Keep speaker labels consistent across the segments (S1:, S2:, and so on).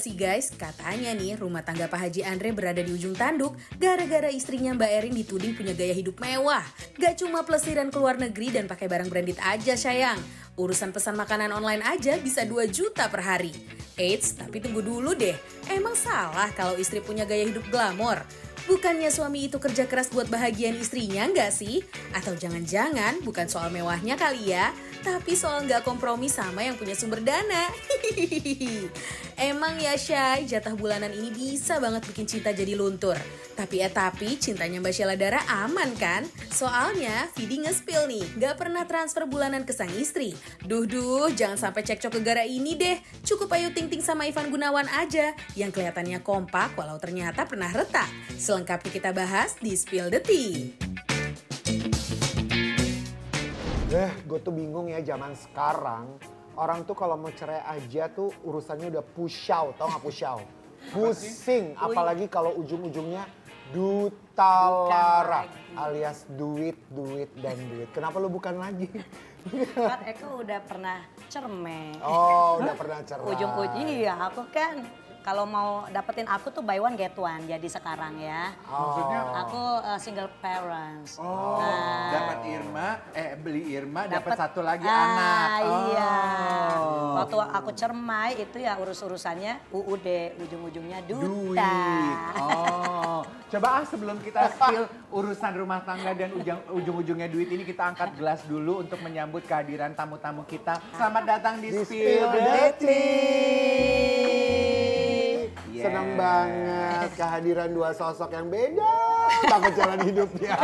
S1: sih guys, katanya nih rumah tangga Pak Haji Andre berada di ujung tanduk gara-gara istrinya Mbak Erin dituding punya gaya hidup mewah. Gak cuma plesiran ke luar negeri dan pakai barang branded aja sayang. Urusan pesan makanan online aja bisa 2 juta per hari. Eits, tapi tunggu dulu deh. Emang salah kalau istri punya gaya hidup glamor? Bukannya suami itu kerja keras buat bahagian istrinya nggak sih? Atau jangan-jangan bukan soal mewahnya kali ya, tapi soal nggak kompromi sama yang punya sumber dana. Emang ya Syai, jatah bulanan ini bisa banget bikin cinta jadi luntur. Tapi cintanya Mbak Sheila Dara aman kan? Soalnya Vidi nge-spill nih, nggak pernah transfer bulanan ke sang istri. Duh, jangan sampai cekcok gegara ini deh. Cukup Ayu Ting Ting sama Ivan Gunawan aja, yang kelihatannya kompak walau ternyata pernah retak. Selengkapnya kita bahas di Spill the Tea.
S2: Gue tuh bingung ya zaman sekarang. Orang tuh kalau mau cerai aja tuh urusannya udah pushau, tau gak pushau? Pusing, apalagi kalau ujung-ujungnya duta lara alias duit. Kenapa lu bukan lagi?
S3: Kan Eko udah pernah cerme.
S2: Oh, udah pernah cerai.
S3: Ujung-ujung iya, aku kan kalau mau dapetin aku tuh buy one get one jadi sekarang ya.
S4: Maksudnya?
S3: Aku single parents.
S4: Oh, dapat beli Irma, dapat satu lagi
S3: anak.
S4: anak.
S3: Iya. Waktu aku cermai itu ya urus-urusannya UUD, ujung-ujungnya duta.
S4: Duit. Oh, coba sebelum kita spill urusan rumah tangga dan ujung-ujungnya duit ini kita angkat gelas dulu untuk menyambut kehadiran tamu-tamu kita. Selamat datang di Spill the Tea.
S2: Senang banget kehadiran 2 sosok yang beda banget jalan hidupnya.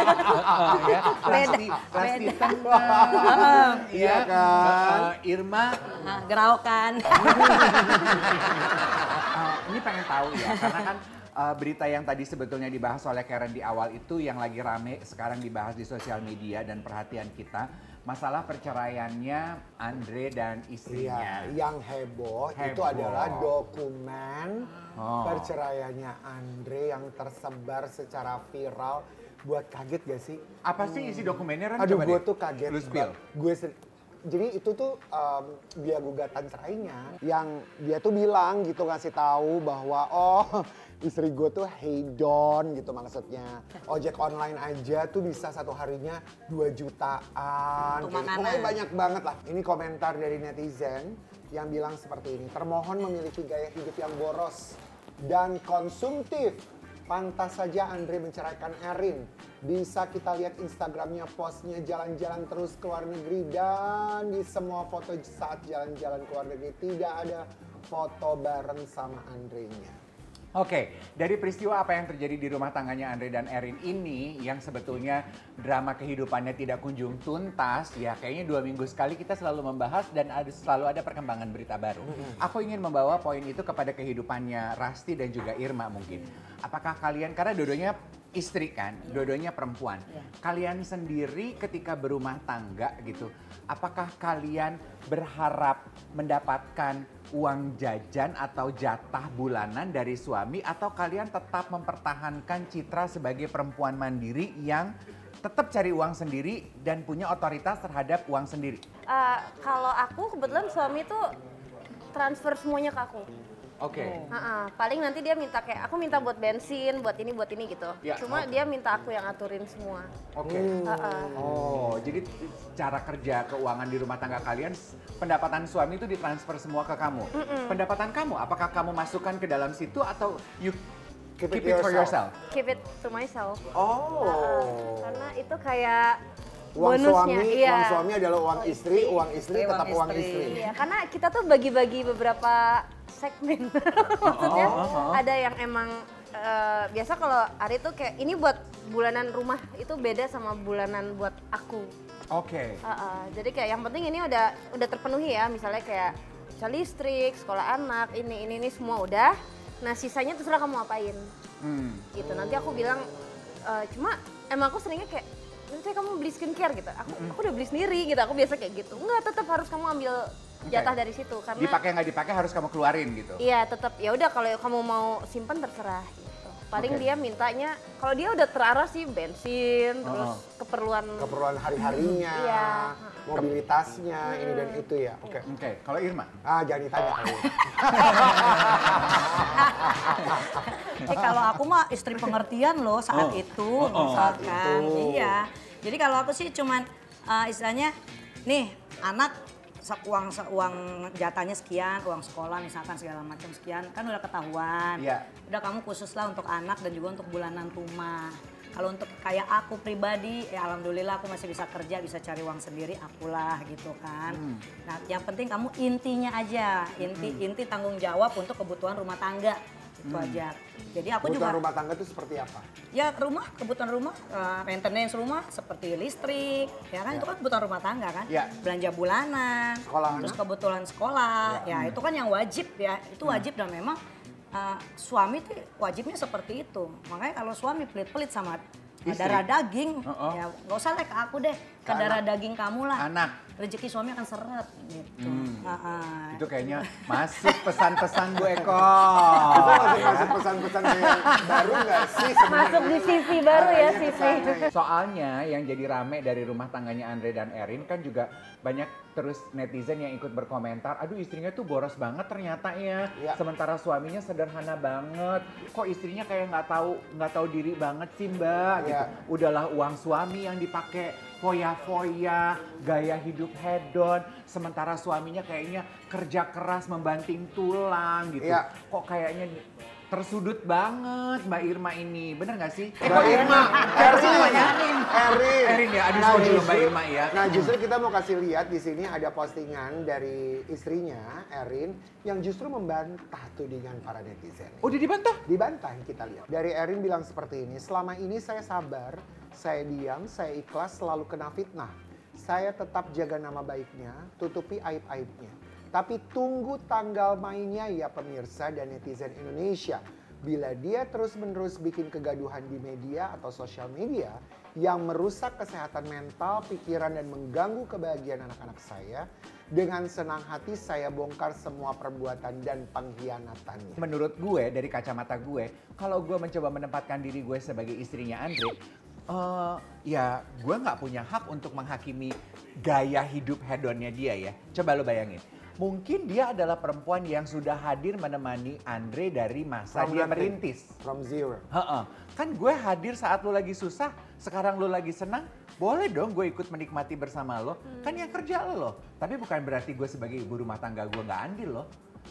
S4: Pasti tenang.
S2: Iya kan?
S4: Irma.
S3: Geraukan.
S4: Ini pengen tahu ya, karena kan berita yang tadi sebetulnya dibahas oleh Karen di awal itu yang lagi rame sekarang dibahas di sosial media dan perhatian kita. Masalah perceraiannya Andre dan istrinya.
S2: Iya, yang heboh itu adalah dokumen perceraiannya Andre yang tersebar secara viral. Buat kaget gak sih?
S4: Apa sih isi dokumennya?
S2: Aduh, gue tuh kaget.
S4: Lu spill.
S2: Jadi itu tuh dia gugatan cerainya yang dia tuh bilang gitu, ngasih tahu bahwa istri gue tuh hedon gitu maksudnya. Ojek online aja tuh bisa satu harinya 2 jutaan. Pokoknya banyak banget lah. Ini komentar dari netizen yang bilang seperti ini. Termohon memiliki gaya hidup yang boros dan konsumtif. Pantas saja Andre menceraikan Erin. Bisa kita lihat Instagramnya, postnya jalan-jalan terus ke luar negeri. Dan di semua foto saat jalan-jalan ke luar negeri tidak ada foto bareng sama Andre-nya.
S4: Oke, dari peristiwa apa yang terjadi di rumah tangganya Andre dan Erin ini yang sebetulnya drama kehidupannya tidak kunjung tuntas, ya kayaknya 2 minggu sekali kita selalu membahas dan selalu ada perkembangan berita baru. Aku ingin membawa poin itu kepada kehidupannya Rasti dan juga Irma mungkin. Apakah kalian, karena dua-duanya istri kan, dua-duanya perempuan. Kalian sendiri ketika berumah tangga gitu, apakah kalian berharap mendapatkan uang jajan atau jatah bulanan dari suami, atau kalian tetap mempertahankan citra sebagai perempuan mandiri yang tetap cari uang sendiri dan punya otoritas terhadap uang sendiri?
S5: Kalau aku kebetulan suami tuh transfer semuanya ke aku.
S4: Oke.
S5: Paling nanti dia minta kayak aku minta buat bensin, buat ini gitu.
S4: Ya,
S5: Cuma dia minta aku yang aturin semua.
S4: Oke. Oh, jadi cara kerja keuangan di rumah tangga kalian, pendapatan suami itu ditransfer semua ke kamu. Pendapatan kamu, apakah kamu masukkan ke dalam situ atau you keep it for yourself?
S5: Keep it to myself. Karena itu kayak
S2: Uang
S5: bonusnya.
S2: uang suami adalah uang istri tetap uang istri.
S5: Iya, karena kita tuh bagi-bagi beberapa segmen. Maksudnya ada yang emang biasa kalau Ari tuh kayak ini buat bulanan rumah itu beda sama bulanan buat aku.
S4: Oke.
S5: Jadi kayak yang penting ini udah terpenuhi ya, misalnya kayak listrik, sekolah anak, ini semua udah. Nah sisanya terserah kamu apain. Gitu. Nanti aku bilang cuma emang aku seringnya kayak nanti kamu beli skincare gitu. Aku udah beli sendiri gitu. Aku biasa kayak gitu. Enggak, tetap harus kamu ambil jatah dari situ karena
S4: dipakai nggak dipakai harus kamu keluarin gitu.
S5: Iya, tetap ya udah kalau kamu mau simpan terserah gitu. Paling dia mintanya, kalau dia udah terarah sih bensin, terus keperluan
S2: hari-harinya,
S5: Iya.
S2: mobilitasnya, ini dan itu ya. Oke.
S4: Oke, kalau Irma?
S2: Jangan ditanya kali.
S3: Kalau aku mah istri pengertian loh saat itu, misalkan. Iya. Jadi kalau aku sih cuman istilahnya, nih anak uang jatahnya sekian, uang sekolah misalkan segala macam sekian, kan udah ketahuan.
S4: Iya.
S3: Udah kamu khusus lah untuk anak dan juga untuk bulanan rumah. Kalau untuk kayak aku pribadi, ya alhamdulillah aku masih bisa kerja, bisa cari uang sendiri, akulah gitu kan. Nah yang penting kamu intinya aja, inti tanggung jawab untuk kebutuhan rumah tangga. Itu aja. Jadi aku
S2: Kebutuhan
S3: juga
S2: rumah tangga itu seperti apa?
S3: ya kebutuhan rumah, maintenance rumah seperti listrik, ya kan itu kan kebutuhan rumah tangga kan.
S4: Ya.
S3: Belanja bulanan,
S2: Sekolah
S3: terus
S2: anak.
S3: kebutuhan sekolah, ya itu kan yang wajib ya, itu wajib dan memang suami tuh wajibnya seperti itu. Makanya kalau suami pelit-pelit sama
S4: Istri.
S3: darah daging, ya nggak usah deh ke aku deh, ke darah daging kamu lah.
S4: Anak.
S3: Rezeki suami akan seret gitu.
S4: Itu kayaknya masuk pesan-pesan Bu Eko.
S2: Itu masuk pesan-pesan yang baru nggak sih sebenarnya?
S5: masuk di sisi baru ya
S2: Arahnya ke
S5: sisi.
S2: sana ya.
S4: Soalnya yang jadi rame dari rumah tangganya Andre dan Erin kan juga banyak terus netizen yang ikut berkomentar, aduh istrinya tuh boros banget ternyata ya.
S2: Iya.
S4: Sementara suaminya sederhana banget. Kok istrinya kayak nggak tahu diri banget sih Mbak gitu.
S2: Iya.
S4: Udahlah uang suami yang dipakai foya-foya, gaya hidup hedon, sementara suaminya kayaknya kerja keras membanting tulang gitu.
S2: Iya.
S4: Kok kayaknya tersudut banget Mbak Irma ini, bener gak sih?
S2: Mbak Irma,
S4: Harusnya namanya Erin. Erin ya, aduh sorry loh Mbak
S2: justru-
S4: Irma ya.
S2: Nah justru kita mau kasih lihat di sini ada postingan dari istrinya Erin yang justru membantah tudingan para netizen.
S4: Udah dibantah?
S2: Dibantah kita lihat. Dari Erin bilang seperti ini, selama ini saya sabar, saya diam, saya ikhlas selalu kena fitnah. Saya tetap jaga nama baiknya, tutupi aib-aibnya. Tapi tunggu tanggal mainnya ya pemirsa dan netizen Indonesia. Bila dia terus-menerus bikin kegaduhan di media atau sosial media yang merusak kesehatan mental, pikiran dan mengganggu kebahagiaan anak-anak saya, dengan senang hati saya bongkar semua perbuatan dan pengkhianatannya.
S4: Menurut gue, dari kacamata gue, kalau gue mencoba menempatkan diri gue sebagai istrinya Andre, ya gue nggak punya hak untuk menghakimi gaya hidup hedonnya dia ya. Coba lo bayangin. Mungkin dia adalah perempuan yang sudah hadir menemani Andre dari masa dia
S2: nothing.
S4: merintis.
S2: From zero.
S4: Heeh. Kan gue hadir saat lo lagi susah, sekarang lo lagi senang, boleh dong gue ikut menikmati bersama lo. Kan yang kerja lo. Tapi bukan berarti gue sebagai ibu rumah tangga gue nggak andil lo.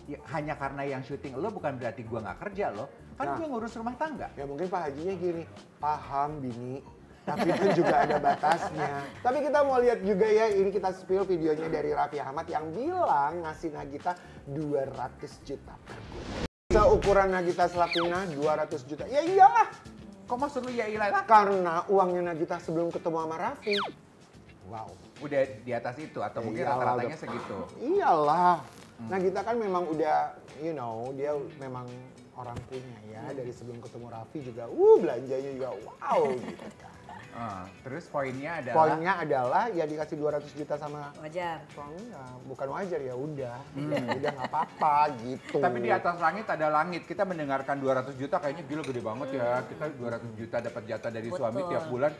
S4: Ya, hanya karena yang syuting lo bukan berarti gue nggak kerja lo. Kan
S2: Nah.
S4: gue ngurus rumah tangga.
S2: Ya mungkin Pak Hajinya gini, paham Bini, tapi kan juga ada batasnya. Tapi kita mau lihat juga ya, ini kita spill videonya dari Raffi Ahmad yang bilang ngasih Nagita 200 juta per bulan. Seukuran Nagita Slavina 200 juta, ya iyalah.
S4: Kok maksud lu ya ilah?
S2: Karena uangnya Nagita sebelum ketemu sama Raffi. Wow.
S4: Udah di atas itu atau mungkin
S2: Iyalah,
S4: rata-ratanya
S2: udah.
S4: segitu.
S2: Iyalah. Nagita kan memang udah, you know, dia memang orang punya ya. Dari sebelum ketemu Raffi juga, belanjanya juga wow gitu kan.
S4: Terus poinnya adalah
S2: Poinnya adalah ya dikasih 200 juta sama
S3: Wajar.
S2: suaminya. Bukan wajar ya udah. Udah nggak apa-apa gitu.
S4: tapi di atas langit ada langit. Kita mendengarkan 200 juta kayaknya gila gede banget ya. Kita 200 juta dapat jatah dari suami
S3: Betul.
S4: tiap bulan.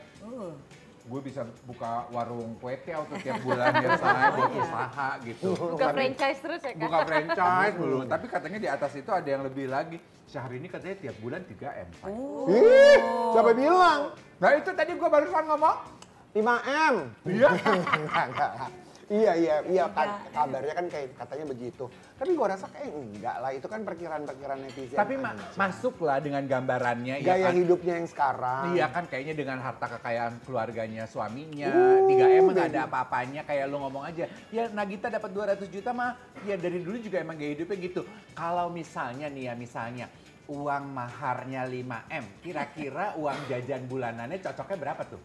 S4: Gue bisa buka warung kue tiaw tuh tiap bulan ya saya buat usaha gitu.
S5: Buka franchise terus ya kan?
S4: Buka franchise dulu. Tapi katanya di atas itu ada yang lebih lagi. Syahrini katanya tiap bulan 3M. Pak.
S2: Ih, siapa bilang?
S4: Nah itu tadi gue barusan ngomong.
S2: 5M.
S4: Iya.
S2: Enggak. Iya kan kabarnya kan kayak katanya begitu. Tapi gua rasa kayak enggak lah, itu kan perkiraan-perkiraan netizen.
S4: Tapi
S2: aja.
S4: masuklah dengan gambarannya.
S2: Gaya
S4: ya kan?
S2: hidupnya yang sekarang.
S4: Iya kan kayaknya dengan harta kekayaan keluarganya suaminya, 3M nggak ada apa-apanya kayak lu ngomong aja. Ya Nagita dapat 200 juta mah ya dari dulu juga emang gaya hidupnya gitu. Kalau misalnya nih ya uang maharnya 5M, kira-kira uang jajan bulanannya cocoknya berapa tuh?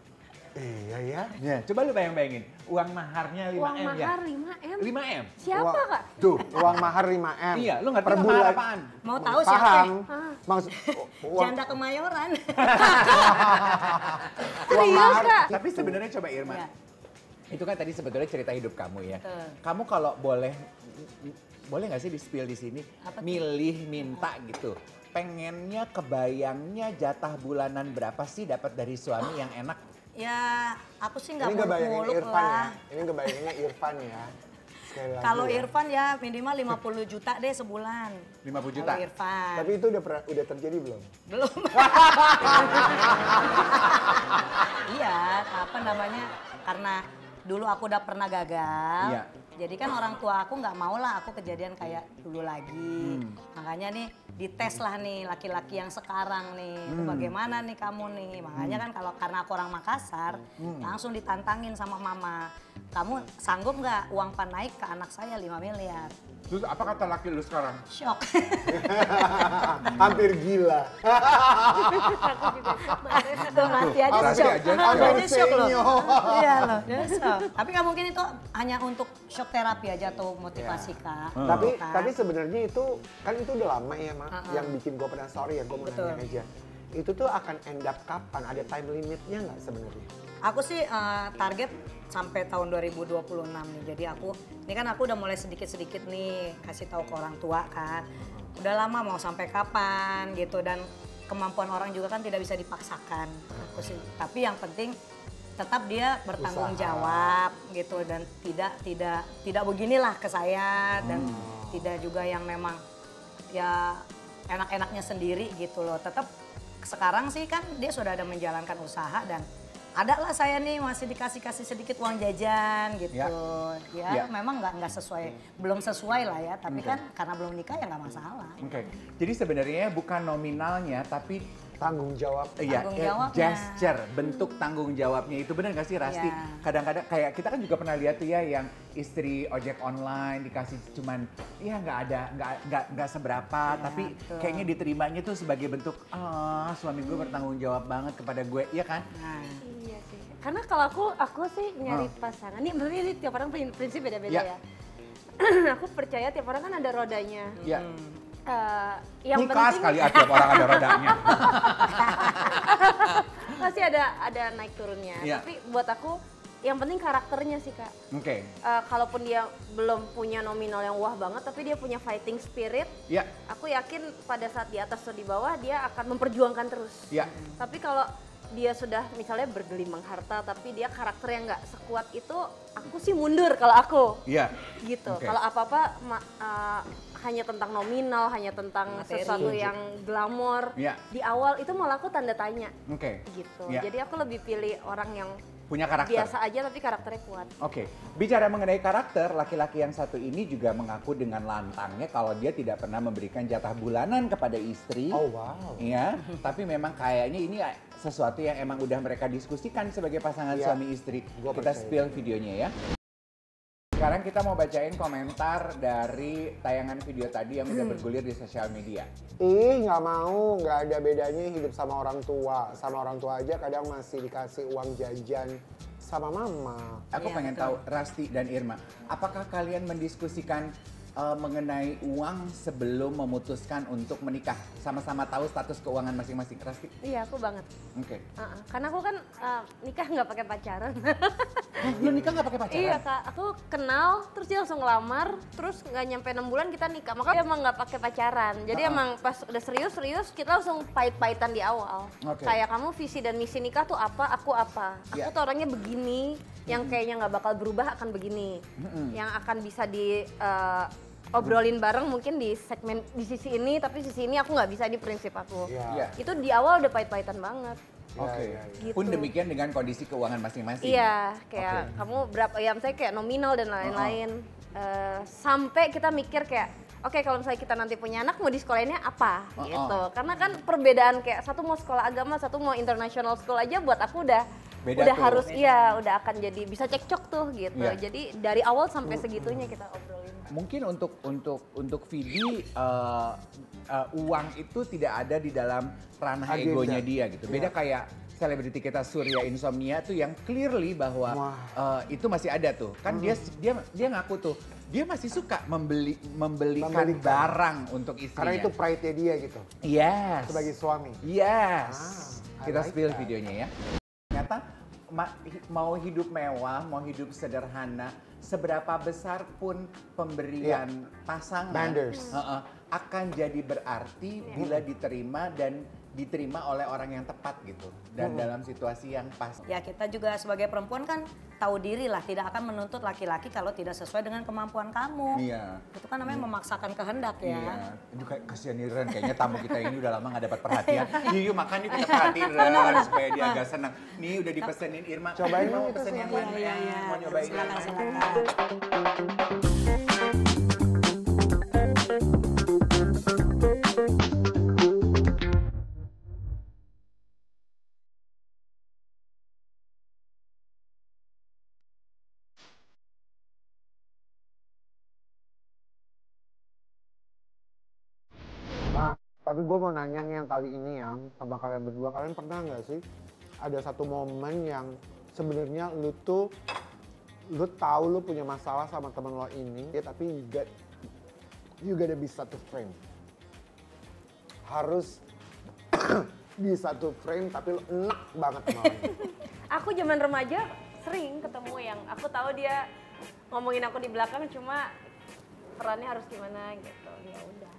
S2: Iya ya.
S4: Ya, coba lu bayangin, uang maharnya 5M
S5: Uang
S4: ya.
S5: mahar 5M?
S4: 5M.
S5: Siapa
S2: Uang-
S5: Kak?
S2: Tuh, uang mahar 5M.
S4: Iya, lu ngerti
S2: per
S4: nggak
S2: bulan.
S4: mahar apaan?
S3: Mau tahu siapa?
S2: Paham. Maksud uang,
S3: Janda Kemayoran.
S2: uang mahar.
S5: Kak?
S4: Tapi sebenarnya coba Irma,
S3: Iya.
S4: itu kan tadi sebetulnya cerita hidup kamu ya.
S3: Betul.
S4: Kamu kalau boleh nggak sih di spill di sini?
S3: Apa tuh?
S4: Milih minta gitu. pengennya, kebayangnya jatah bulanan berapa sih dapat dari suami yang enak?
S3: Ya aku sih nggak
S2: Ini ngebayangin
S3: muluk-muluk
S2: Irfan ya.
S3: lah.
S2: Ini ngebayanginnya Irfan ya. Sekali lagi
S3: Kalau
S2: ya.
S3: Irfan ya minimal 50 juta deh sebulan.
S4: 50 juta?
S3: Kalau Irfan.
S2: Tapi itu udah terjadi belum?
S3: Belum. Iya, apa namanya? Karena dulu aku udah pernah gagal.
S4: Iya.
S3: Jadi kan orang tua aku nggak mau lah aku kejadian kayak dulu lagi. Makanya nih dites lah nih laki-laki yang sekarang nih. Bagaimana nih kamu nih? Makanya kan kalau karena aku orang Makassar, langsung ditantangin sama mama. Kamu sanggup nggak uang pan naik ke anak saya 5 miliar?
S4: Terus apa kata laki lu sekarang?
S3: Shock.
S2: Hampir gila.
S3: Tuh Mati aja
S4: Mati
S3: shock.
S4: aja
S3: Mati
S4: shock.
S3: aja shock loh.
S2: Senyum.
S3: Iya loh, dia shock. Tapi nggak mungkin itu hanya untuk shock terapi aja atau motivasi Kak.
S2: Tapi
S3: Kan?
S2: tapi sebenarnya itu kan itu udah lama ya, Mak. Yang bikin gue penasaran ya, gue mau
S3: Betul.
S2: nanya aja. Itu tuh akan end up kapan? Ada time limitnya nggak sebenarnya?
S3: Aku sih target sampai tahun 2026 nih. Jadi ini kan aku udah mulai sedikit-sedikit nih kasih tahu ke orang tua kan. Udah lama mau sampai kapan gitu dan kemampuan orang juga kan tidak bisa dipaksakan. Aku sih. Tapi yang penting tetap dia bertanggung
S2: Usaha.
S3: jawab gitu dan tidak beginilah ke saya dan tidak juga yang memang ya enak-enaknya sendiri gitu loh. Tetap sekarang sih kan dia sudah ada menjalankan usaha dan ada lah saya nih masih dikasih sedikit uang jajan gitu. Ya, memang nggak sesuai, belum sesuai lah ya. Tapi kan karena belum nikah ya nggak masalah.
S4: Oke. Jadi sebenarnya bukan nominalnya tapi
S2: Tanggung jawab.
S4: iya,
S3: Tanggung jawabnya.
S4: gesture, bentuk tanggung jawabnya itu benar nggak sih Rasti?
S3: Iya.
S4: Kadang-kadang kayak kita kan juga pernah lihat tuh ya yang istri ojek online dikasih cuman ya nggak seberapa, tapi
S3: betul.
S4: kayaknya diterimanya tuh sebagai bentuk suami gue bertanggung jawab banget kepada gue, iya kan?
S3: Nah,
S5: Iya sih. Karena kalau aku sih nyari pasangan. Nih berarti ini tiap orang prinsip beda-beda
S4: Ya.
S5: ya. Aku percaya tiap orang kan ada rodanya.
S4: Iya.
S5: Yang
S4: Kulkas
S5: penting
S4: kali tiap orang ada rodanya.
S5: pasti ada naik turunnya.
S4: Iya.
S5: Tapi buat aku yang penting karakternya sih Kak.
S4: Oke.
S5: Kalaupun dia belum punya nominal yang wah banget, tapi dia punya fighting spirit.
S4: Iya.
S5: Aku yakin pada saat di atas atau di bawah dia akan memperjuangkan terus.
S4: Iya.
S5: Tapi kalau dia sudah misalnya bergelimang harta tapi dia karakter yang nggak sekuat itu, aku sih mundur kalau aku.
S4: Iya.
S5: Gitu.
S4: Oke.
S5: Kalau apa-apa hanya tentang nominal, hanya tentang
S3: Materi.
S5: sesuatu yang glamor.
S4: Iya.
S5: Di awal itu malah aku tanda tanya.
S4: Oke.
S5: Gitu.
S4: Iya.
S5: Jadi aku lebih pilih orang yang
S4: Punya karakter.
S5: biasa aja tapi karakternya kuat.
S4: Oke, bicara mengenai karakter, laki-laki yang satu ini juga mengaku dengan lantangnya kalau dia tidak pernah memberikan jatah bulanan kepada istri.
S2: Oh wow.
S4: Iya, tapi memang kayaknya ini sesuatu yang emang udah mereka diskusikan sebagai pasangan
S2: Iya,
S4: suami istri.
S2: gua
S4: Kita
S2: percaya.
S4: spill videonya ya. Sekarang kita mau bacain komentar dari tayangan video tadi yang udah bergulir di sosial media.
S2: Ih, nggak mau, nggak ada bedanya hidup sama orang tua. Sama orang tua aja kadang masih dikasih uang jajan sama mama.
S4: Aku
S3: Iya,
S4: pengen
S3: betul.
S4: tahu Rasti dan Irma, apakah kalian mendiskusikan mengenai uang sebelum memutuskan untuk menikah? Sama-sama tahu status keuangan masing-masing. Rasti?
S5: Iya, aku banget.
S4: Oke.
S5: Karena aku kan nikah nggak pakai pacaran.
S4: Lu nikah nggak pakai pacaran?
S5: Iya Kak, aku kenal, terus dia langsung ngelamar, terus nggak nyampe 6 bulan kita nikah. Makanya emang nggak pakai pacaran. Jadi emang pas udah serius kita langsung pahit-pahitan di awal.
S4: Oke.
S5: Kayak kamu visi dan misi nikah tuh apa, aku apa. Aku
S4: Iya.
S5: tuh orangnya begini, yang kayaknya nggak bakal berubah akan begini. Yang akan bisa di obrolin bareng mungkin di segmen di sisi ini, tapi sisi ini aku nggak bisa, di prinsip aku.
S4: Iya.
S5: Itu di awal udah pahit-pahitan banget.
S4: Oke.
S2: Iya, iya,
S5: iya.
S4: Pun
S5: Gitu.
S4: demikian dengan kondisi keuangan masing-masing.
S5: Iya, kayak
S4: Oke.
S5: kamu berapa ya, misalnya kayak nominal dan lain-lain. Sampai kita mikir kayak, oke kalau misalnya kita nanti punya anak mau di sekolahinnya apa gitu. Karena kan perbedaan kayak satu mau sekolah agama, satu mau international school aja buat aku udah
S4: Beda tuh.
S5: harus iya, udah akan jadi bisa cekcok tuh gitu.
S4: Iya.
S5: Jadi dari awal sampai segitunya kita obrolin.
S4: Mungkin untuk Vidi uang itu tidak ada di dalam ranah
S2: Agenda.
S4: egonya dia gitu. Beda kayak selebriti kita Surya Insomnia tuh yang clearly bahwa itu masih ada tuh. Kan dia ngaku tuh dia masih suka membelikan barang untuk istrinya.
S2: Karena itu pride-nya dia gitu.
S4: Yes.
S2: Sebagai suami.
S4: Yes.
S2: I
S4: Kita
S2: like
S4: spill
S2: that.
S4: videonya ya. Ternyata mau hidup mewah, mau hidup sederhana, seberapa besar pun pemberian pasangan,
S2: Banders.
S4: akan jadi berarti bila diterima dan diterima oleh orang yang tepat gitu dan dalam situasi yang pas.
S3: Ya kita juga sebagai perempuan kan tahu diri lah, tidak akan menuntut laki-laki kalau tidak sesuai dengan kemampuan kamu.
S4: Iya.
S3: Itu kan namanya memaksakan kehendak ya.
S4: Iya. Juga kasihan nih Ren, kayaknya tamu kita ini udah lama gak dapat perhatian. Yuk makan yuk kita perhatiin Ren supaya dia agak senang. Nih udah dipesenin Irma.
S2: Cobain
S4: Irma mau
S2: itu
S4: pesen yang mana?
S3: Iya.
S4: Mau nyobain yang
S3: Silakan,
S4: mana?
S3: silakan.
S2: Nah, tapi gue mau nanya nih yang kali ini ya sama kalian berdua, kalian pernah nggak sih ada satu momen yang sebenarnya lu tahu lu punya masalah sama temen lo ini, ya tapi you gotta be satu frame, harus di satu frame tapi lu enak banget sama orang.
S5: Aku zaman remaja sering ketemu yang aku tahu dia ngomongin aku di belakang, cuma perannya harus gimana gitu. Ya udah.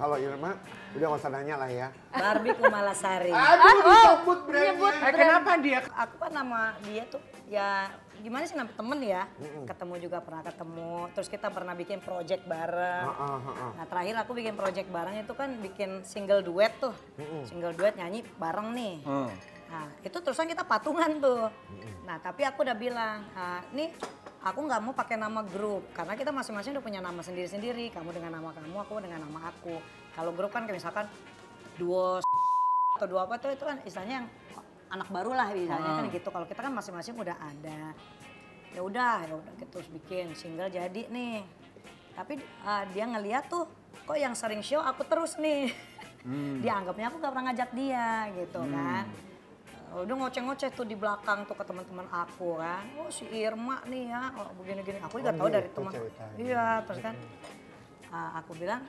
S2: Kalau Irma udah nggak usah nanya lah ya.
S3: Barbie Kumalasari.
S2: Aduh, disebut brandnya.
S4: Kenapa dia?
S3: Aku kan nama dia tuh ya gimana sih, nama temen ya. Ketemu juga pernah ketemu. Terus kita pernah bikin project bareng. Nah terakhir aku bikin project bareng itu kan bikin single duet tuh. Single duet nyanyi bareng nih. Nah itu terusan kita patungan tuh. Nah tapi aku udah bilang, nih aku nggak mau pakai nama grup karena kita masing-masing udah punya nama sendiri-sendiri. Kamu dengan nama kamu, aku dengan nama aku. Kalau grup kan kayak misalkan duo atau duo apa tuh, itu kan istilahnya yang anak baru lah misalnya kan gitu. Kalau kita kan masing-masing udah ada. Ya udah kita terus bikin single jadi nih. Tapi dia ngeliat tuh kok yang sering show aku terus nih. Dia anggapnya aku gak pernah ngajak dia gitu kan. Udah ngoceh-ngoceh tuh di belakang tuh ke teman-teman aku kan. Oh si Irma nih ya, oh, begini-gini. Aku juga tahu dari teman. Iya, terus kan aku bilang,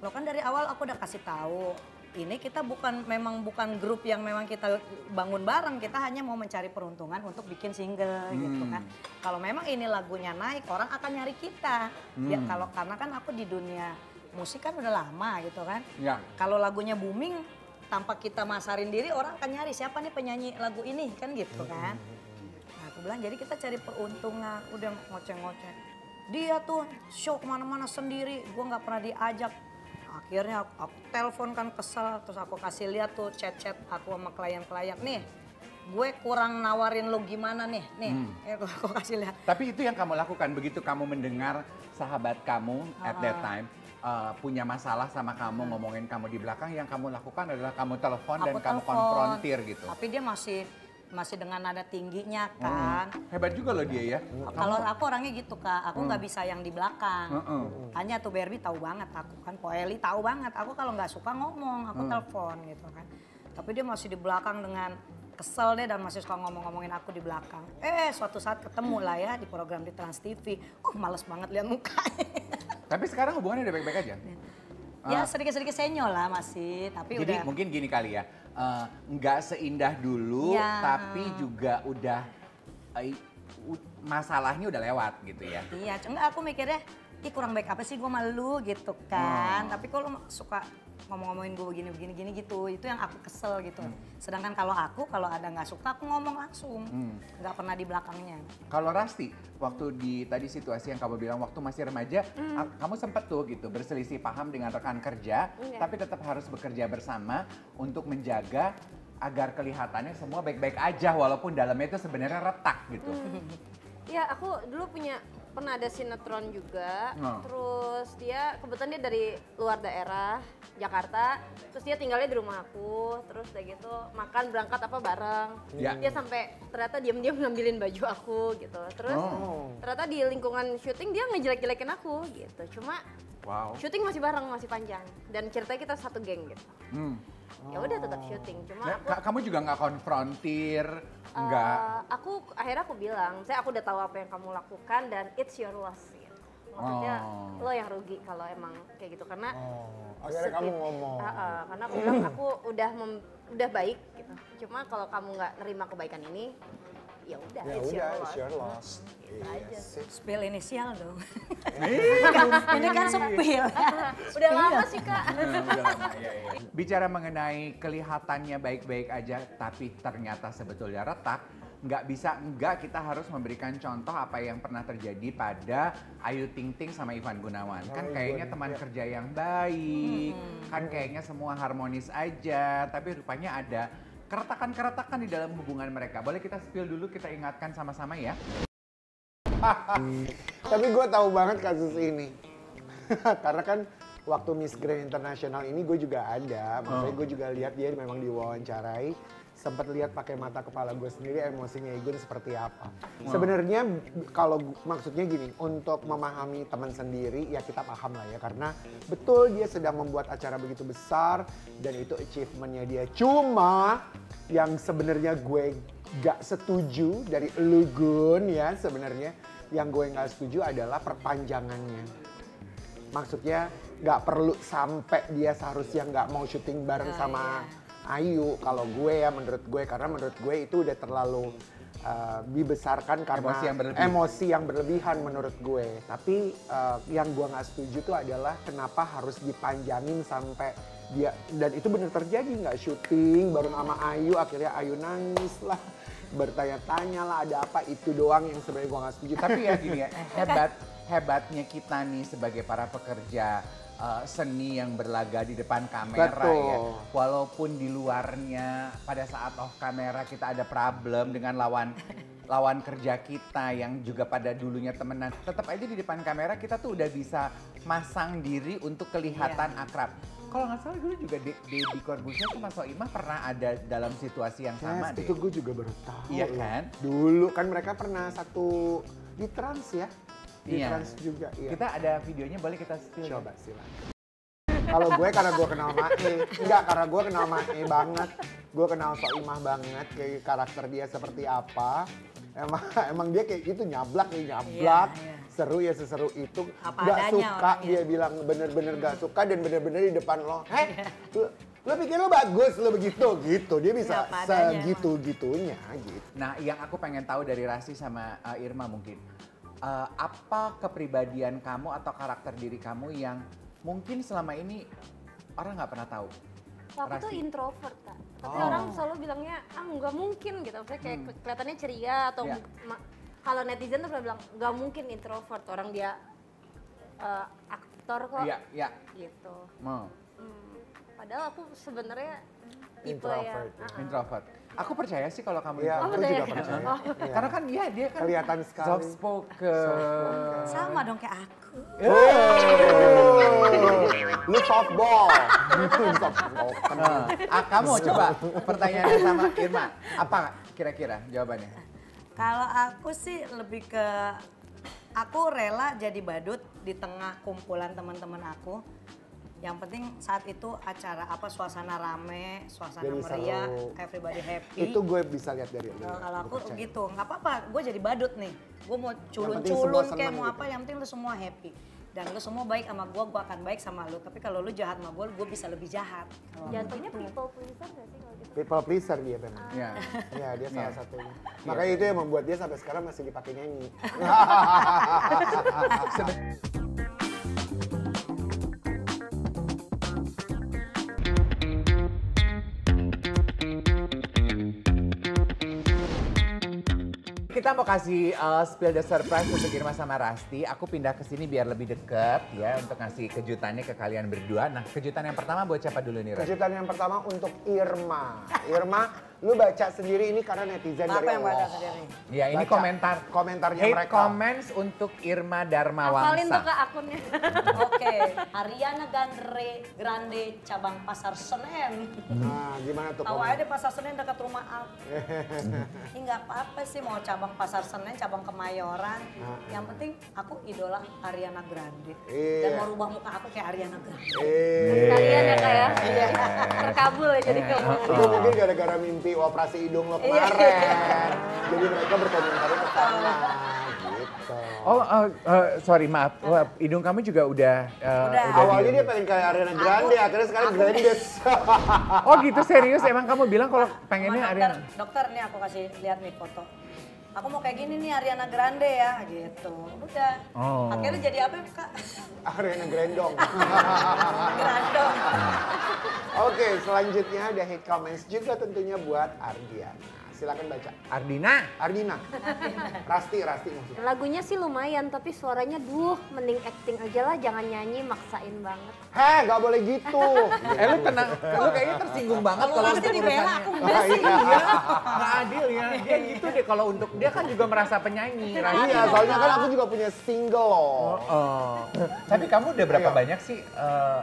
S3: lo kan dari awal aku udah kasih tahu. Ini kita memang bukan grup yang memang kita bangun bareng. Kita hanya mau mencari peruntungan untuk bikin single gitu kan. Kalau memang ini lagunya naik, orang akan nyari kita. Ya karena kan aku di dunia musik kan udah lama gitu kan.
S4: Ya.
S3: Kalau lagunya booming, tanpa kita masarin diri, orang akan nyari siapa nih penyanyi lagu ini kan gitu kan. Nah aku bilang jadi kita cari peruntungan, udah ngoceh-ngoceh. Dia tuh show kemana-mana sendiri, gue nggak pernah diajak. Akhirnya aku telepon kan kesel, terus aku kasih lihat tuh chat-chat aku sama klien-klien. Nih gue kurang nawarin lo gimana nih, aku kasih lihat.
S4: Tapi itu yang kamu lakukan begitu kamu mendengar sahabat kamu at that time punya masalah sama kamu, ngomongin kamu di belakang, yang kamu lakukan adalah kamu telepon dan kamu konfrontir gitu.
S3: Tapi dia masih dengan nada tingginya kan.
S4: Hebat juga loh dia ya.
S3: Kalau aku orangnya gitu Kak, aku nggak bisa yang di belakang. Hanya tuh Barbie tahu banget aku kan, Poeli tahu banget. Aku kalau nggak suka ngomong, aku telepon gitu kan. Tapi dia masih di belakang dengan kesel deh dan masih suka ngomong-ngomongin aku di belakang. Suatu saat ketemu lah ya di program di Trans TV. Males banget lihat mukanya.
S4: Tapi sekarang hubungannya udah baik-baik aja?
S3: Ya sedikit-sedikit senyol lah masih, tapi
S4: jadi
S3: udah.
S4: mungkin gini kali ya, nggak seindah dulu, tapi juga udah masalahnya udah lewat gitu ya.
S3: Iya, enggak aku mikirnya, kurang baik apa sih gue malu gitu kan. Tapi kalau suka ngomong-ngomongin gue begini gitu, itu yang aku kesel gitu. Sedangkan kalau ada nggak suka aku ngomong langsung, nggak pernah di belakangnya.
S4: Kalau Rasti, waktu di tadi situasi yang kamu bilang waktu masih remaja, kamu sempet tuh gitu berselisih paham dengan rekan kerja, tapi tetap harus bekerja bersama untuk menjaga agar kelihatannya semua baik-baik aja walaupun dalamnya itu sebenarnya retak gitu.
S5: Ya aku dulu pernah ada sinetron juga, terus dia kebetulan dia dari luar daerah Jakarta, terus dia tinggalnya di rumah aku, terus udah gitu makan berangkat apa bareng. Dia sampai ternyata diam-diam ngambilin baju aku gitu. Terus ternyata di lingkungan syuting dia ngejelek-jelekin aku gitu. Cuma syuting masih bareng, masih panjang, dan ceritanya kita satu geng gitu. Ya udah tetap syuting, cuma
S4: kamu juga nggak konfrontir, nggak?
S5: Akhirnya aku bilang, aku udah tahu apa yang kamu lakukan dan it's your loss gitu. Maksudnya lo yang rugi kalau emang kayak gitu, karena
S2: akhirnya kamu ngomong.
S5: Karena aku bilang aku udah baik gitu. Cuma kalau kamu nggak nerima kebaikan ini, ya udah.
S2: Ya
S5: it's your
S2: udah,
S5: loss.
S2: it's your loss.
S5: Itu aja.
S3: Spill inisial dong.
S4: Iya.
S3: Ini kan sepil.
S5: Udah lama sih Kak.
S4: Udah lama, iya. Bicara mengenai kelihatannya baik-baik aja, tapi ternyata sebetulnya retak, nggak bisa enggak kita harus memberikan contoh apa yang pernah terjadi pada Ayu Ting Ting sama Ivan Gunawan. Kan kayaknya teman kerja yang baik, kan kayaknya semua harmonis aja, tapi rupanya ada keretakan-keretakan di dalam hubungan mereka. Boleh kita spill dulu, kita ingatkan sama-sama ya.
S2: Tapi gue tahu banget kasus ini. Karena kan waktu Miss Grand International ini gue juga ada. Maksudnya gue juga lihat dia memang diwawancarai. Sempat lihat pakai mata kepala gue sendiri emosinya Igun seperti apa. Sebenarnya kalau maksudnya gini, untuk memahami teman sendiri ya kita paham lah ya. Karena betul dia sedang membuat acara begitu besar dan itu achievementnya dia. Cuma yang sebenarnya gue gak setuju dari lu Gun ya sebenarnya. Yang gue gak setuju adalah perpanjangannya. Maksudnya gak perlu sampai dia seharusnya gak mau syuting bareng sama Ayu. Kalau gue ya menurut gue, karena menurut gue itu udah terlalu dibesarkan karena emosi yang berlebihan menurut gue. Tapi yang gue gak setuju tuh adalah kenapa harus dipanjangin sampai dia, dan itu bener terjadi nggak syuting bareng sama Ayu, akhirnya Ayu nangis lah, bertanya-tanya lah ada apa, itu doang yang sebenarnya gue nggak setuju.
S4: Tapi ya gini ya, hebatnya kita nih sebagai para pekerja seni yang berlaga di depan kamera. Betul. Ya. Walaupun di luarnya pada saat off kamera kita ada problem dengan lawan kerja kita yang juga pada dulunya temenan, tetap aja di depan kamera kita tuh udah bisa masang diri untuk kelihatan akrab. Kalau nggak salah dulu juga Deddy Corbuzier sama Soimah pernah ada dalam situasi yang sama deh.
S2: Itu gue juga baru tahu.
S4: Iya kan?
S2: Dulu kan mereka pernah satu di Trans ya. Di Trans juga. Iya.
S4: Kita ada videonya, boleh kita spill?
S2: Coba silakan. Kalau gue karena gue kenal Mae. Enggak, karena gue kenal Mae banget. Gue kenal Soimah banget, kayak karakter dia seperti apa. Emang dia kayak gitu, nyablak. Seru ya, seseru itu. Gak suka, dia bilang bener-bener gak suka dan bener-bener di depan lo. Lo pikir lo bagus, lo begitu gitu. Dia bisa segitu-gitunya gitu.
S4: Nah, yang aku pengen tahu dari Rasti sama Irma mungkin, apa kepribadian kamu atau karakter diri kamu yang mungkin selama ini orang nggak pernah tahu?
S5: Aku tuh introvert Kak. Tapi orang selalu bilangnya, nggak mungkin gitu. Maksudnya kayak kelihatannya ceria atau kalau netizen tuh pernah bilang, nggak mungkin introvert. Orang dia aktor kok.
S4: Iya.
S5: Gitu.
S3: Padahal aku sebenarnya tipe
S2: Introvert,
S3: ya.
S4: Introvert. Aku percaya sih kalau kamu
S2: Iya,
S4: introvert.
S2: aku juga percaya. Iya.
S4: Karena kan iya dia kan
S2: Kelihatan sekali.
S4: soft spoken.
S3: Sama dong kayak aku.
S2: Lu softball. Softball.
S4: Kamu coba pertanyaannya sama Irma. Apa kira-kira jawabannya?
S3: Kalau aku sih lebih ke aku rela jadi badut di tengah kumpulan teman-teman aku. Yang penting saat itu acara suasana rame, suasana
S2: Jadi
S3: meriah,
S2: seru.
S3: everybody happy.
S2: Itu gue bisa lihat dari lu.
S3: Kalau aku gitu, nggak apa-apa, gue jadi badut nih. Gue mau
S2: penting
S3: culun-culun
S2: semua
S3: kayak
S2: seneng
S3: mau
S2: gitu.
S3: apa, yang penting lu semua happy. Dan lu semua baik sama gue akan baik sama lu. Tapi kalau lu jahat sama gue bisa lebih jahat.
S5: Jatuhnya people pleaser gak sih kalau gitu?
S2: People pleaser dia memang.
S4: Iya.
S2: Ya, dia salah satunya. Makanya itu yang membuat dia sampai sekarang masih dipakai nyanyi.
S4: Kita mau kasih spill the surprise untuk Irma sama Rasti. Aku pindah ke sini biar lebih deket ya untuk ngasih kejutannya ke kalian berdua. Nah, kejutan yang pertama buat siapa dulu nih, Rasti?
S2: Kejutan yang pertama untuk Irma. Irma, lu baca sendiri ini karena netizen
S3: Apa
S2: dari
S3: yang baca
S2: Allah.
S3: sendiri?
S4: Ya, ini
S2: Baca komentarnya
S4: hate
S2: mereka.
S4: comments untuk Irma Darmawangsa.
S5: Hafalin tuh Kak akunnya.
S3: Oke, Ariana Grande cabang Pasar Senen.
S2: Nah, gimana tuh?
S3: Tahu aja deh Pasar Senen dekat rumah aku. Ini nggak apa-apa sih mau cabang Pasar Senen, cabang Kemayoran. Yang penting aku idola Ariana Grande. Dan mau rubah muka aku kayak Ariana Grande.
S5: Sekalian ya Kak ya. Terkabul ya jadi kamu.
S2: Itu mungkin gara-gara mimpi operasi hidung lo kemarin. Jadi mereka berkomentar ke sana gitu.
S4: Oh, sorry maaf, hidung kamu juga udah
S2: Awalnya dia pengen kayak Ariana Grande, akhirnya sekarang Grandes.
S4: Oh gitu, serius? Emang kamu bilang kalau
S3: Sama
S4: pengennya
S3: dokter,
S4: Ariana?
S3: dokter nih aku kasih lihat nih foto. Aku mau kayak gini nih Ariana Grande ya gitu. Udah.
S4: Oh.
S3: Akhirnya jadi apa ya, Kak?
S2: Ariana Grandong.
S3: Grandong.
S2: Oke, selanjutnya ada hate comments juga tentunya buat Ardiana. Silakan baca.
S4: Ardina?
S2: Ardina. Rasti maksudnya.
S5: Lagunya sih lumayan, tapi suaranya mending acting aja lah, jangan nyanyi maksain banget.
S2: Heh, nggak boleh gitu.
S4: Lu tenang, lu kayaknya tersinggung banget kalau
S3: Pasti
S4: untuk
S3: dibela
S4: urusannya.
S3: aku enggak sih.
S4: Iya, nggak adil ya. Dia gitu deh kalau untuk, dia kan juga merasa penyanyi.
S2: Iya, soalnya kan aku juga punya single loh.
S4: Tapi kamu udah berapa banyak sih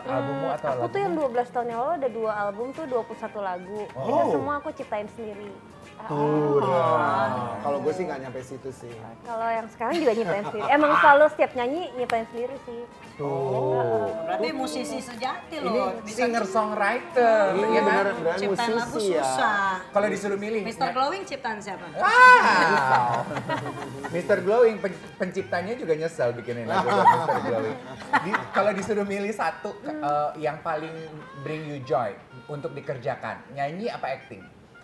S4: albummu atau
S5: Aku tuh yang
S4: lagumu?
S5: 12 tahun yang lalu ada 2 album tuh 21 lagu. Itu semua aku ciptain sendiri.
S2: Kalau gue sih nggak nyampe situ sih.
S5: Kalau yang sekarang juga nyiptain sendiri. Emang selalu setiap nyanyi nyiptain sendiri sih.
S3: Berarti musisi sejati
S4: Ini
S3: loh.
S4: singer-songwriter,
S2: Iya
S4: ya kan?
S2: benar
S3: Ciptaan lagu
S2: musisi ya.
S3: susah.
S4: Kalau disuruh milih.
S3: Mr. Glowing ciptaan siapa?
S4: Wow. Mr. Glowing, penciptanya juga nyesel bikinin lagu buat Mr. Glowing. Kalau disuruh milih satu yang paling bring you joy untuk dikerjakan, nyanyi apa acting?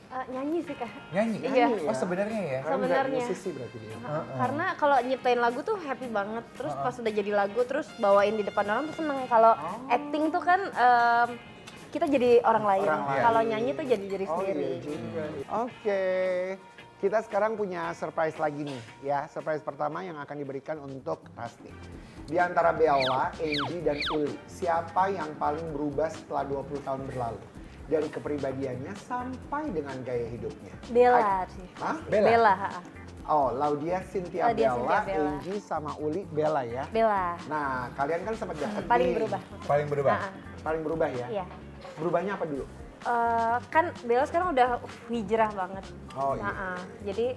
S5: Nyanyi sih Kak.
S4: Nyanyi?
S5: Iya.
S4: Oh sebenarnya ya?
S2: Karena
S5: Sebenarnya.
S2: musisi berarti dia.
S5: Karena kalau nyiptain lagu tuh happy banget. Terus pas udah jadi lagu terus bawain di depan orang tuh seneng. Kalau acting tuh kan kita jadi orang lain.
S2: Orang lain.
S5: Kalau nyanyi tuh jadi diri
S2: Oh
S5: sendiri.
S2: iya juga. Oke. Kita sekarang punya surprise lagi nih ya. Surprise pertama yang akan diberikan untuk Rasti. Di antara Bella, Angie, dan Uli, siapa yang paling berubah setelah 20 tahun berlalu? Dari kepribadiannya sampai dengan gaya hidupnya.
S5: Bella sih.
S2: Hah?
S5: Bella.
S2: Oh, Laudia, Cynthia,
S5: Laudia,
S2: Bella,
S5: Cynthia, Bella.
S2: Angie, sama Uli, Bella ya.
S5: Bella.
S2: Nah, kalian kan sempat deket
S5: Paling
S2: nih.
S5: berubah.
S4: Paling berubah?
S2: Paling berubah ya?
S5: Iya.
S2: Berubahnya apa dulu?
S5: Kan Bella sekarang udah hijrah banget.
S2: Oh iya.
S5: Jadi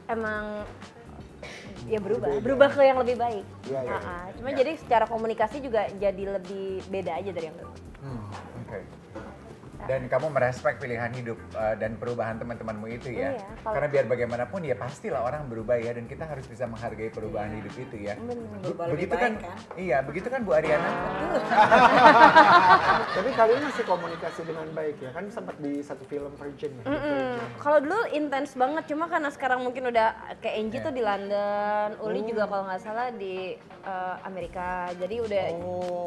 S5: emang ya berubah
S2: Beda.
S5: ke yang lebih baik.
S2: Iya, iya.
S5: Cuma jadi secara komunikasi juga jadi lebih beda aja dari yang dulu.
S4: Oke. Dan kamu merespek pilihan hidup dan perubahan teman-temanmu itu ya.
S5: Iya, kalau-
S4: Karena biar bagaimanapun ya pastilah orang berubah ya, dan kita harus bisa menghargai perubahan hidup itu ya.
S3: Berubah lebih
S4: Begitu kan?
S3: baik, kan?
S4: Iya, begitu kan Bu Ariana?
S2: Tapi kalian masih komunikasi dengan baik ya? Kan sempat di satu film Virgin ya?
S5: Kalau dulu intens banget, cuma karena sekarang mungkin udah kayak Angie tuh di London, Uli juga kalau nggak salah di Amerika. Jadi udah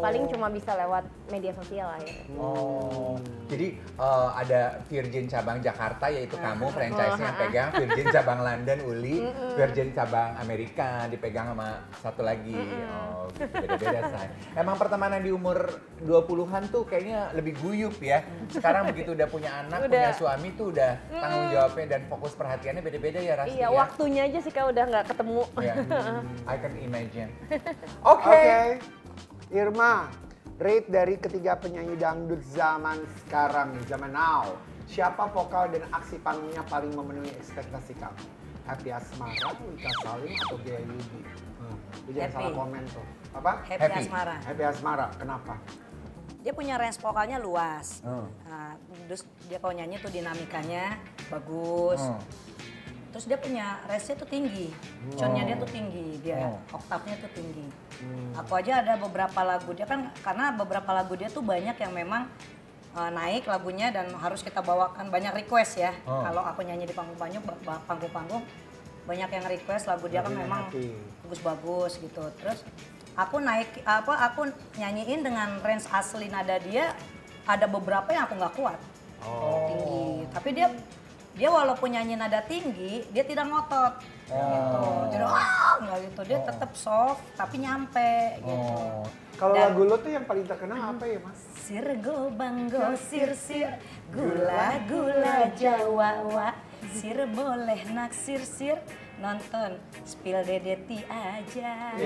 S5: paling cuma bisa lewat media sosial lah ya.
S4: Oh, jadi ada Virgin cabang Jakarta yaitu kamu franchise-nya yang pegang, Virgin cabang London Uli, Virgin cabang Amerika dipegang sama satu lagi. Oh, gitu, beda-beda say. Emang pertemanan di umur 20-an tuh kayaknya lebih guyup ya. Sekarang begitu udah punya anak, punya suami tuh udah tanggung jawabnya dan fokus perhatiannya beda-beda ya Rasti
S5: Iya,
S4: ya.
S5: waktunya aja sih Kak udah nggak ketemu.
S4: Ya, I can imagine.
S2: Oke.
S4: Oke.
S2: Irma, rate dari ketiga penyanyi dangdut zaman sekarang, zaman now. Siapa vokal dan aksi panggungnya paling memenuhi ekspektasi kamu? Happy Asmara, Wika Salim, atau Gaya Yudi? Lu jangan
S3: Happy.
S2: salah komen tuh. Apa?
S3: Happy
S4: Happy.
S3: Asmara.
S2: Happy Asmara, kenapa?
S3: Dia punya range vokalnya luas.
S4: Oh.
S3: Nah, terus dia kalau nyanyi tuh dinamikanya bagus.
S4: Oh.
S3: Terus dia punya range-nya tuh tinggi. Tone-nya dia tuh tinggi, dia oktavnya tuh tinggi. Aku aja ada beberapa lagu dia kan, karena beberapa lagu dia tuh banyak yang memang naik lagunya dan harus kita bawakan, banyak request ya. Kalau aku nyanyi di panggung-panggung banyak yang request lagu dia kan
S2: Lagunya
S3: memang
S2: happy.
S3: bagus-bagus gitu. Terus aku aku nyanyiin dengan range asli nada dia, ada beberapa yang aku nggak kuat. Tinggi. Tapi dia walaupun nyanyi nada tinggi, dia tidak ngotot. Gitu. Jadi nggak gitu, dia tetap soft tapi nyampe gitu.
S2: Kalau
S3: Dan-
S2: lagu lo tuh yang paling terkenal apa ya, Mas?
S3: Sirgo banggo sir sir, gula gula Jawa wa, sir boleh naksir sir, nonton spill DDT aja.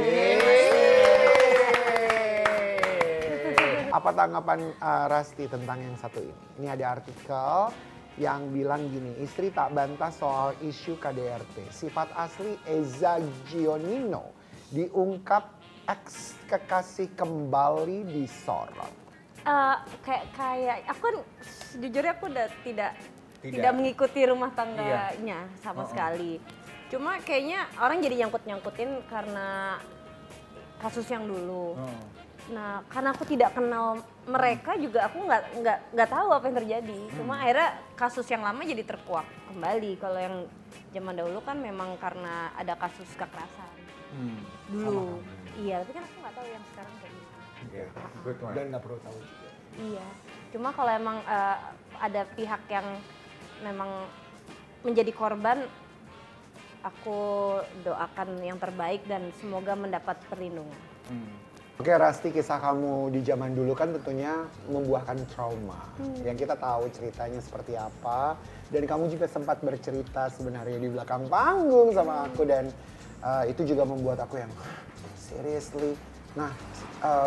S2: Apa tanggapan Rasti tentang yang satu ini? Ini ada artikel yang bilang gini, istri tak bantah soal isu KDRT. Sifat asli Eza Gionino diungkap ex kekasih kembali disorot.
S5: Kayak aku kan jujurnya aku udah tidak tidak mengikuti rumah
S4: Iya.
S5: tangganya sama sekali. Cuma kayaknya orang jadi nyangkut-nyangkutin karena kasus yang dulu. Nah, karena aku tidak kenal mereka juga, aku nggak tahu apa yang terjadi. Cuma akhirnya kasus yang lama jadi terkuak kembali. Kalau yang zaman dahulu kan memang karena ada kasus kekerasan dulu. Iya, tapi kan aku nggak tahu yang sekarang kayak gimana.
S4: Good one.
S2: Dan nggak perlu tahu juga.
S5: Iya, cuma kalau emang ada pihak yang memang menjadi korban, aku doakan yang terbaik dan semoga mendapat perlindungan.
S2: Oke Rasti, kisah kamu di zaman dulu kan tentunya membuahkan trauma. Yang kita tahu ceritanya seperti apa. Dan kamu juga sempat bercerita sebenarnya di belakang panggung sama aku. Dan itu juga membuat aku yang seriously. Nah,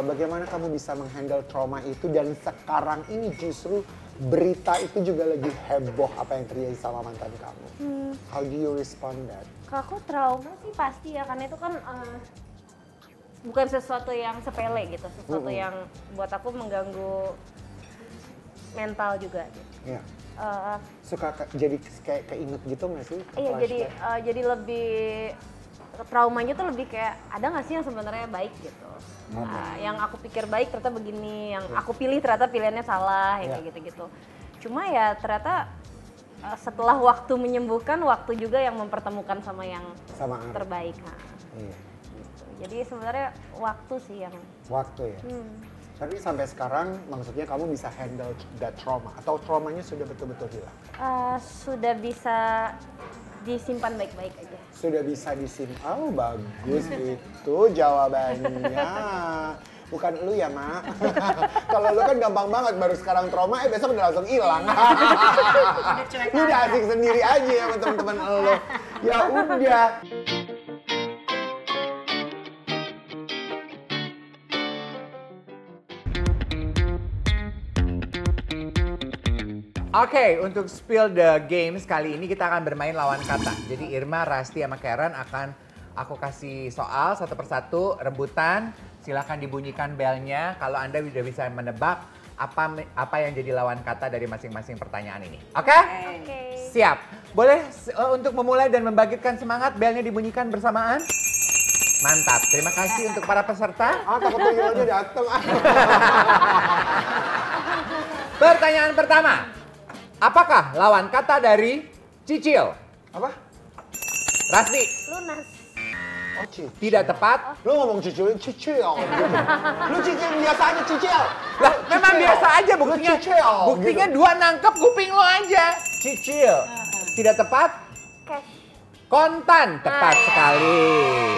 S2: bagaimana kamu bisa menghandle trauma itu dan sekarang ini justru berita itu juga lagi heboh apa yang terjadi sama mantan kamu. How do you respond that?
S5: Kalau aku trauma sih pasti ya, karena itu kan bukan sesuatu yang sepele gitu, sesuatu yang buat aku mengganggu mental juga. Gitu.
S2: Iya. Suka jadi kayak keinget gitu nggak sih?
S5: Iya,
S2: Flashback?
S5: jadi lebih traumanya tuh lebih kayak ada nggak sih yang sebenarnya baik gitu. Yang aku pikir baik ternyata begini, yang aku pilih ternyata pilihannya salah, yang kayak gitu-gitu. Cuma ya ternyata setelah waktu menyembuhkan, waktu juga yang mempertemukan sama yang terbaik. Nah,
S2: Iya.
S5: gitu. Jadi sebenarnya waktu sih yang
S2: Waktu ya. Tapi sampai sekarang maksudnya kamu bisa handle that trauma atau traumanya sudah betul-betul hilang?
S5: sudah bisa disimpan baik-baik aja.
S2: Sudah bisa disimpan. Oh bagus itu jawabannya. Bukan lu ya, Mak. Kalau lu kan gampang banget, baru sekarang trauma, besok udah langsung hilang. Lu udah asik sendiri aja ya sama teman-teman lu. Ya udah.
S4: Oke, untuk spill the games kali ini kita akan bermain lawan kata. Jadi Irma, Rasti, sama Karen akan aku kasih soal satu persatu, rebutan. Silahkan dibunyikan belnya kalau Anda sudah bisa menebak apa yang jadi lawan kata dari masing-masing pertanyaan ini. Oke?
S5: Oke.
S4: Siap. Boleh untuk memulai dan membangkitkan semangat, belnya dibunyikan bersamaan? Mantap. Terima kasih untuk para peserta.
S2: Takut tuyulnya dateng.
S4: Pertanyaan pertama. Apakah lawan kata dari cicil?
S2: Apa?
S4: Rasti.
S5: Lunas.
S2: Oh, cicil.
S4: Tidak tepat.
S2: Lu ngomong cicil. Lu cicil biasa aja cicil.
S4: Lah, memang biasa aja buktinya.
S2: Lu cicil,
S4: Buktinya
S2: gitu.
S4: dua nangkep kuping lo aja. Cicil. Tidak tepat.
S5: Cash.
S4: Kontan. Tepat sekali.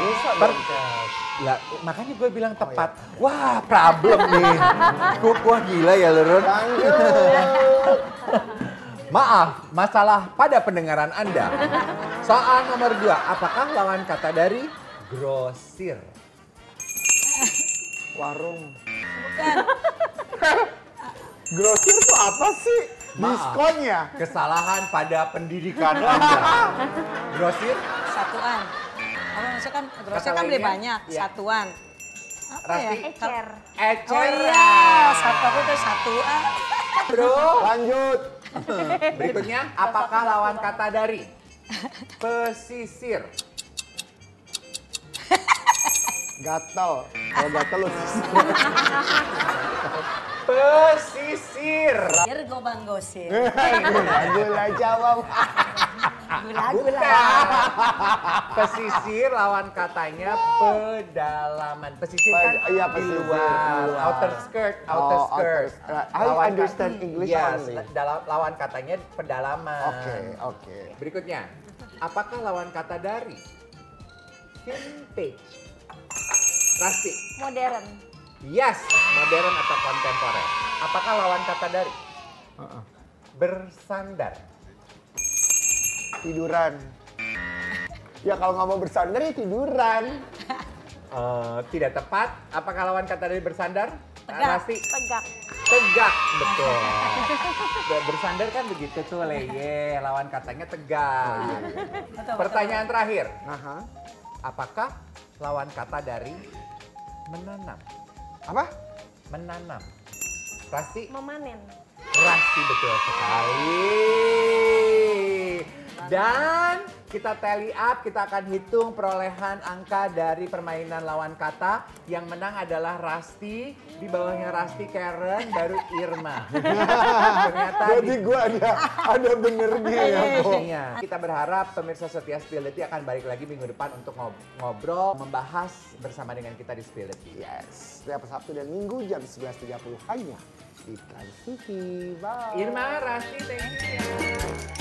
S2: Bisa
S4: Per-
S2: dong, Cash.
S4: Lah, makanya gue bilang tepat. Wah, problem nih. Wah, gila ya, Lurun.
S2: Lanjut.
S4: Maaf, masalah pada pendengaran Anda. Soal nomor 2, apakah lawan kata dari grosir?
S2: Warung. Bukan. Grosir tuh apa sih?
S4: Maaf.
S2: Diskonnya.
S4: Kesalahan pada pendidikan Anda. Grosir?
S3: Satuan. Apa maksudnya kan grosir
S4: Kata
S3: kan beli
S4: lainnya,
S3: banyak,
S4: iya.
S3: satuan. Apa
S4: Rasti.
S3: ya?
S5: Ecer.
S4: Ecer.
S3: Oh iya, satu aku tuh satuan.
S4: Bro.
S2: Lanjut.
S4: Berikutnya, apakah lawan kata dari pesisir?
S2: Gatel. Kalau gatel lu
S4: Pesisir.
S3: Virgo Bang Gosip.
S2: gula jawab.
S3: Gula-gula.
S4: Pesisir lawan katanya pedalaman. Pesisir kan
S2: Iya,
S4: di
S2: pesisir,
S4: luar.
S2: luar.
S4: Outer skirt,
S2: Oh,
S4: outer skirt.
S2: I understand English
S4: yes,
S2: only.
S4: lawan katanya pedalaman.
S2: Oke.
S4: Berikutnya, apakah lawan kata dari vintage? Rasti.
S5: Modern.
S4: Yes, modern atau kontemporer. Apakah lawan kata dari bersandar?
S2: Tiduran. Ya kalau nggak mau bersandar ya tiduran.
S4: Tidak tepat. Apakah lawan kata dari bersandar?
S3: Tegak.
S4: Rasti.
S5: Tegak.
S4: Tegak, betul. Bersandar kan begitu tuh, Leye. Lawan katanya tegak. Pertanyaan terakhir.
S2: Aha.
S4: Apakah lawan kata dari menanam?
S2: Apa?
S4: Menanam. Rasti.
S5: Memanen.
S4: Rasti, betul sekali. Dan kita tally up, kita akan hitung perolehan angka dari permainan lawan kata. Yang menang adalah Rasti, di bawahnya Rasti, Karen, baru Irma. Ternyata
S2: Jadi gue ada benernya ya kok.
S4: Iya. Kita berharap pemirsa setia Spillity akan balik lagi minggu depan untuk ngobrol, membahas bersama dengan kita di Spillity.
S2: Yes, setiap Sabtu dan Minggu jam 11.30 hanya di Trans TV. Bye.
S4: Irma, Rasti, thank you ya.